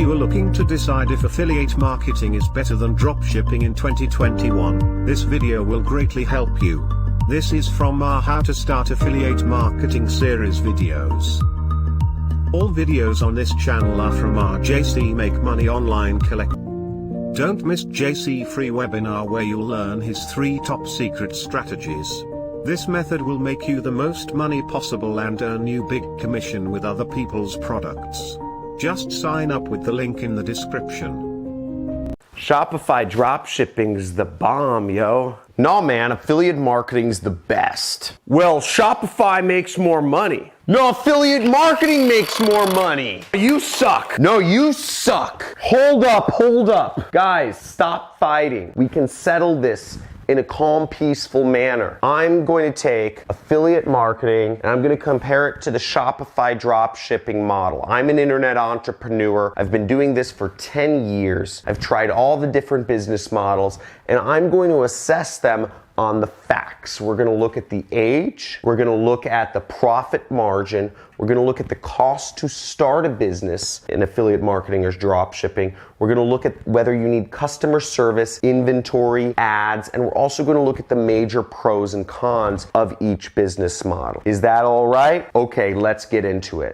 you are looking to decide if affiliate marketing is better than dropshipping in 2021, this video will greatly help you. This is from our How to Start Affiliate Marketing series videos. All videos on this channel are from our JC Make Money online collection. Don't miss JC free webinar where you'll learn his 3 top secret strategies. This method will make you the most money possible and earn you big commission with other people's products. Just sign up with the link in the description. Shopify dropshipping's the bomb, yo. No, man, affiliate marketing's the best. Well, Shopify makes more money. No, affiliate marketing makes more money. You suck. No, you suck. Hold up. Guys, stop fighting. We can settle this in a calm, peaceful manner. I'm going to take affiliate marketing and I'm going to compare it to the Shopify dropshipping model. I'm an internet entrepreneur. I've been doing this for 10 years. I've tried all the different business models and I'm going to assess them on the facts. We're going to look at the age, we're going to look at the profit margin, we're going to look at the cost to start a business in affiliate marketing or drop shipping. We're going to look at whether you need customer service, inventory, ads, and we're also going to look at the major pros and cons of each business model. Is that all right? Okay, let's get into it.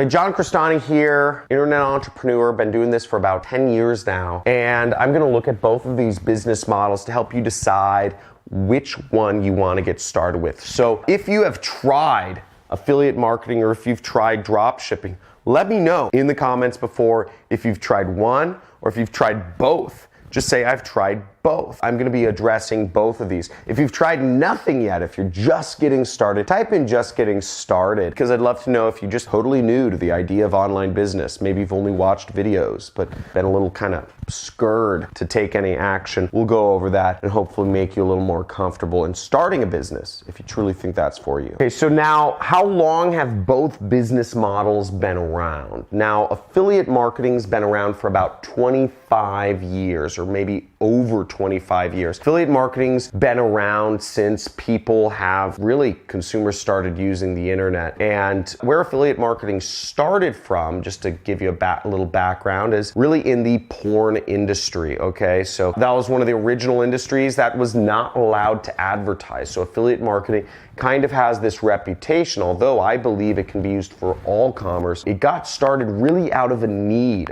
John Crestani here, internet entrepreneur, been doing this for about 10 years now, and I'm going to look at both of these business models to help you decide which one you want to get started with. So if you have tried affiliate marketing or if you've tried drop shipping, let me know in the comments before if you've tried one or if you've tried both. Just say, I've tried both. I'm going to be addressing both of these. If you've tried nothing yet, if you're just getting started, type in just getting started, because I'd love to know if you're just totally new to the idea of online business. Maybe you've only watched videos, but been a little kind of scared to take any action. We'll go over that and hopefully make you a little more comfortable in starting a business if you truly think that's for you. Okay, so now how long have both business models been around? Now, affiliate marketing's been around for about 25 years or maybe over 25 years. Affiliate marketing's been around since consumers started using the internet. And where affiliate marketing started from, just to give you a little background, is really in the porn industry, okay? So that was one of the original industries that was not allowed to advertise. So affiliate marketing kind of has this reputation, although I believe it can be used for all commerce. It got started really out of a need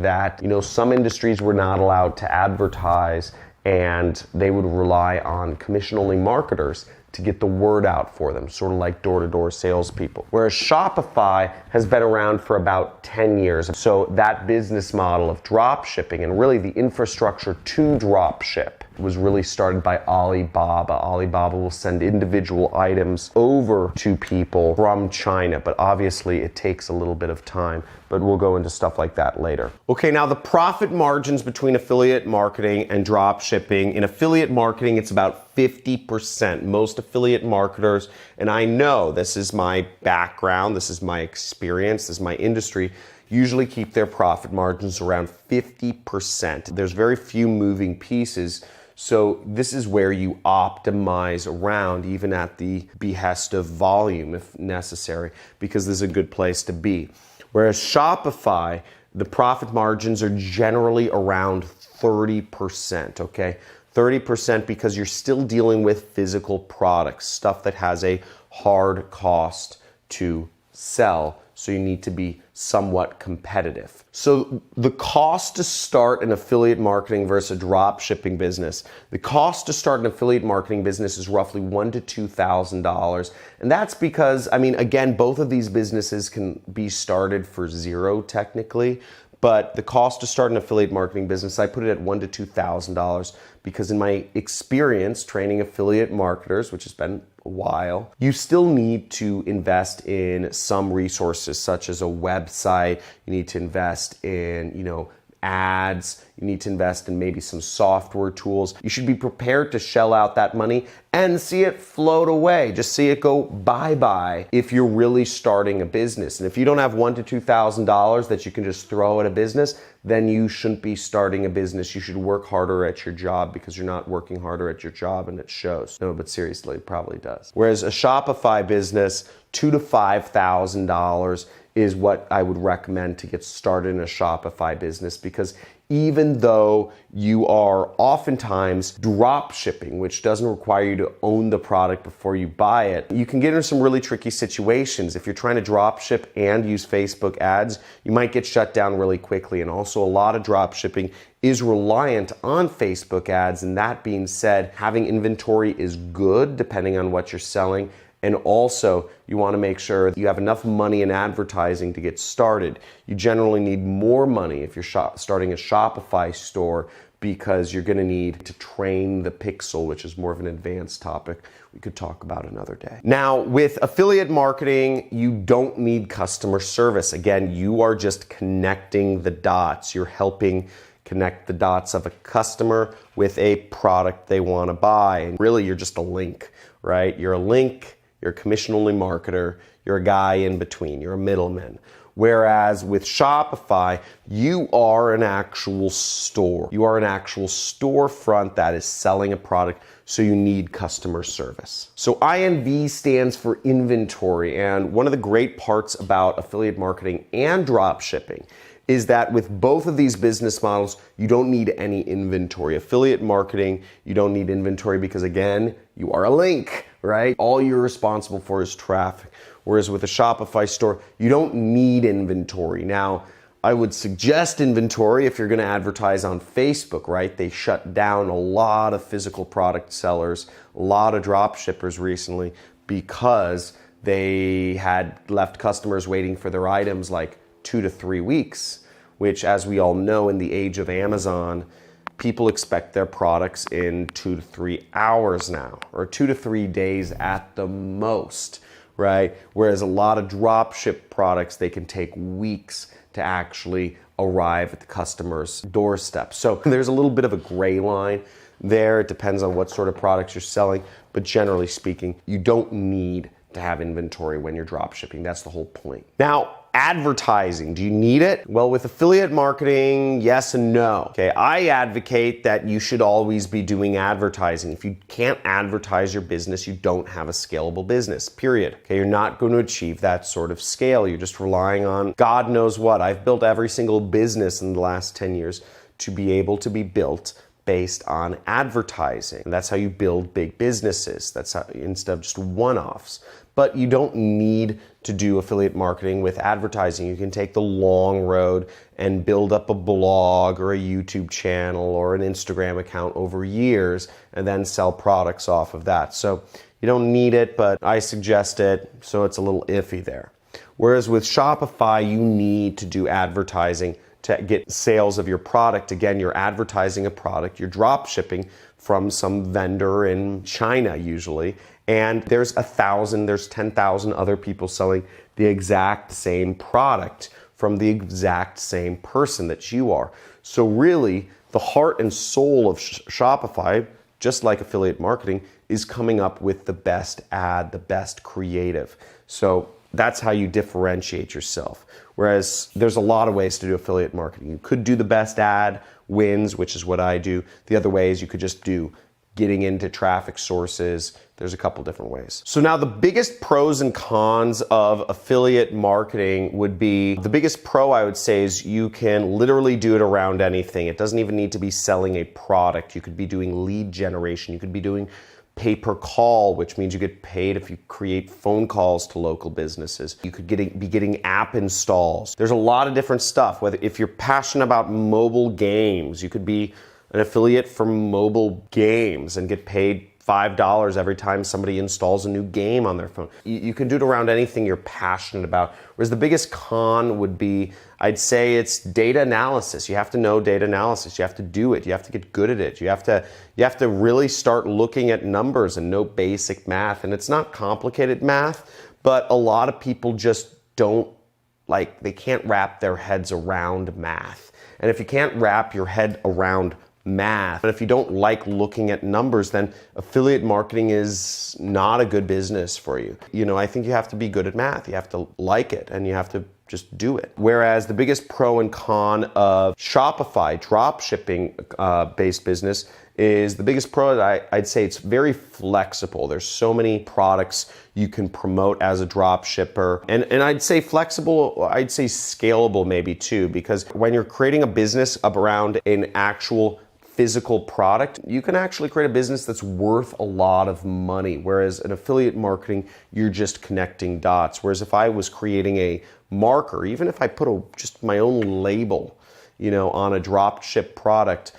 that, some industries were not allowed to advertise and they would rely on commission-only marketers to get the word out for them, sort of like door-to-door salespeople. Whereas Shopify has been around for about 10 years. So that business model of drop shipping and really the infrastructure to drop ship was really started by Alibaba. Alibaba will send individual items over to people from China, but obviously it takes a little bit of time, but we'll go into stuff like that later. Okay, now the profit margins between affiliate marketing and drop shipping. In affiliate marketing, it's about 50%. Most affiliate marketers, and I know this is my background, this is my experience, this is my industry, usually keep their profit margins around 50%. There's very few moving pieces. So this is where you optimize around, even at the behest of volume if necessary, because this is a good place to be. Whereas Shopify, the profit margins are generally around 30%, okay? 30% because you're still dealing with physical products, stuff that has a hard cost to sell. So you need to be somewhat competitive. So the cost to start an affiliate marketing versus a drop shipping business, the cost to start an affiliate marketing business is roughly $1,000 to $2,000. And that's because, again, both of these businesses can be started for zero technically, but the cost to start an affiliate marketing business, I put it at $1,000 to $2,000 because in my experience training affiliate marketers, which has been a while, you still need to invest in some resources such as a website. You need to invest in, ads. You need to invest in maybe some software tools. You should be prepared to shell out that money and see it float away. Just see it go bye-bye if you're really starting a business. And if you don't have $1,000 to $2,000 that you can just throw at a business, then you shouldn't be starting a business. You should work harder at your job because you're not working harder at your job and it shows. No, but seriously, it probably does. Whereas a Shopify business, $2,000 to $5,000 is what I would recommend to get started in a Shopify business, because even though you are oftentimes drop shipping, which doesn't require you to own the product before you buy it, you can get into some really tricky situations. If you're trying to drop ship and use Facebook ads, you might get shut down really quickly. And also, a lot of drop shipping is reliant on Facebook ads. And that being said, having inventory is good depending on what you're selling. And also, you want to make sure that you have enough money in advertising to get started. You generally need more money if you're starting a Shopify store, because you're going to need to train the pixel, which is more of an advanced topic we could talk about another day. Now, with affiliate marketing, you don't need customer service. Again, you are just connecting the dots. You're helping connect the dots of a customer with a product they want to buy. And really, you're just a link, right? You're a link. You're a commission-only marketer. You're a guy in between. You're a middleman. Whereas with Shopify, you are an actual store. You are an actual storefront that is selling a product, so you need customer service. So INV stands for inventory, and one of the great parts about affiliate marketing and drop shipping is that with both of these business models, you don't need any inventory. Affiliate marketing, you don't need inventory because, again, you are a link, right? All you're responsible for is traffic. Whereas with a Shopify store, you don't need inventory. Now, I would suggest inventory if you're going to advertise on Facebook, right? They shut down a lot of physical product sellers, a lot of drop shippers recently, because they had left customers waiting for their items like 2 to 3 weeks, which, as we all know, in the age of Amazon, people expect their products in 2 to 3 hours now, or 2 to 3 days at the most, right? Whereas a lot of drop ship products, they can take weeks to actually arrive at the customer's doorstep. So there's a little bit of a gray line there. It depends on what sort of products you're selling, but generally speaking, you don't need to have inventory when you're drop shipping. That's the whole point. Now, advertising, do you need it? Well, with affiliate marketing, yes and no. Okay, I advocate that you should always be doing advertising. If you can't advertise your business, you don't have a scalable business, period. Okay, you're not going to achieve that sort of scale. You're just relying on God knows what. I've built every single business in the last 10 years to be able to be built based on advertising. And that's how you build big businesses. That's how, instead of just one-offs. But you don't need to do affiliate marketing with advertising. You can take the long road and build up a blog or a YouTube channel or an Instagram account over years and then sell products off of that. So you don't need it, but I suggest it, so it's a little iffy there. Whereas with Shopify, you need to do advertising to get sales of your product. Again, you're advertising a product, you're drop shipping from some vendor in China usually, and there's 10,000 other people selling the exact same product from the exact same person that you are. So really, the heart and soul of Shopify, just like affiliate marketing, is coming up with the best ad, the best creative. So that's how you differentiate yourself. Whereas there's a lot of ways to do affiliate marketing. You could do the best ad wins, which is what I do. The other way is you could just do getting into traffic sources. There's a couple different ways. So now the biggest pros and cons of affiliate marketing would be, the biggest pro I would say is you can literally do it around anything. It doesn't even need to be selling a product. You could be doing lead generation. You could be doing pay per call, which means you get paid if you create phone calls to local businesses. You could be getting app installs. There's a lot of different stuff. Whether if you're passionate about mobile games, you could be an affiliate for mobile games and get paid $5 every time somebody installs a new game on their phone. You can do it around anything you're passionate about. Whereas the biggest con would be, I'd say, it's data analysis. You have to know data analysis. You have to do it. You have to get good at it. You have to really start looking at numbers and know basic math. And it's not complicated math, but a lot of people just they can't wrap their heads around math. And if you can't wrap your head around math, and if you don't like looking at numbers, then affiliate marketing is not a good business for you. I think you have to be good at math. You have to like it, and you have to Just do it. Whereas the biggest pro and con of Shopify, drop shipping based business, is the biggest pro that I'd say it's very flexible. There's so many products you can promote as a drop shipper. And I'd say flexible, I'd say scalable maybe too, because when you're creating a business around an actual physical product, you can actually create a business that's worth a lot of money. Whereas in affiliate marketing, you're just connecting dots. Whereas if I was creating a marker, even if I put just my own label, on a drop ship product,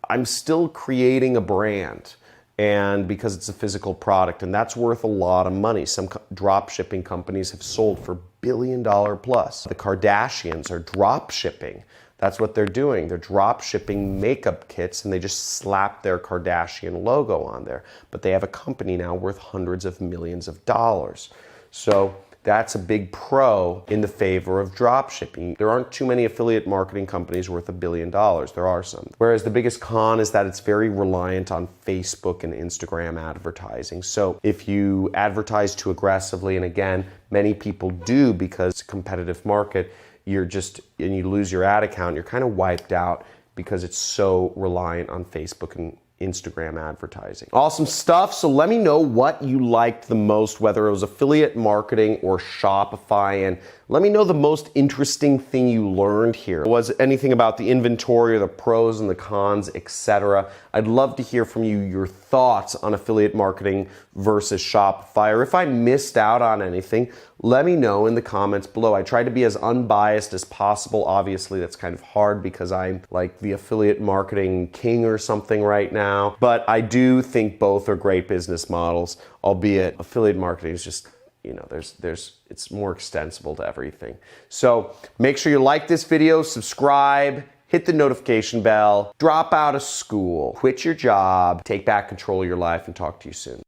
I'm still creating a brand, and because it's a physical product, and that's worth a lot of money. Some drop shipping companies have sold for $1 billion plus. The Kardashians are drop shipping. That's what they're doing. They're drop shipping makeup kits, and they just slap their Kardashian logo on there. But they have a company now worth hundreds of millions of dollars. So that's a big pro in the favor of drop shipping. There aren't too many affiliate marketing companies worth $1 billion. There are some. Whereas the biggest con is that it's very reliant on Facebook and Instagram advertising. So if you advertise too aggressively, and again, many people do because it's a competitive market, and you lose your ad account, you're kind of wiped out because it's so reliant on Facebook and Instagram advertising. Awesome stuff. So let me know what you liked the most, whether it was affiliate marketing or Shopify, and let me know the most interesting thing you learned here. Was it anything about the inventory or the pros and the cons, etc.? I'd love to hear from you your thoughts on affiliate marketing versus Shopify, or if I missed out on anything, let me know in the comments below. I try to be as unbiased as possible. Obviously, that's kind of hard because I'm like the affiliate marketing king or something right now, but I do think both are great business models, albeit affiliate marketing is just, it's more extensible to everything. So make sure you like this video, subscribe, hit the notification bell, drop out of school, quit your job, take back control of your life, and talk to you soon.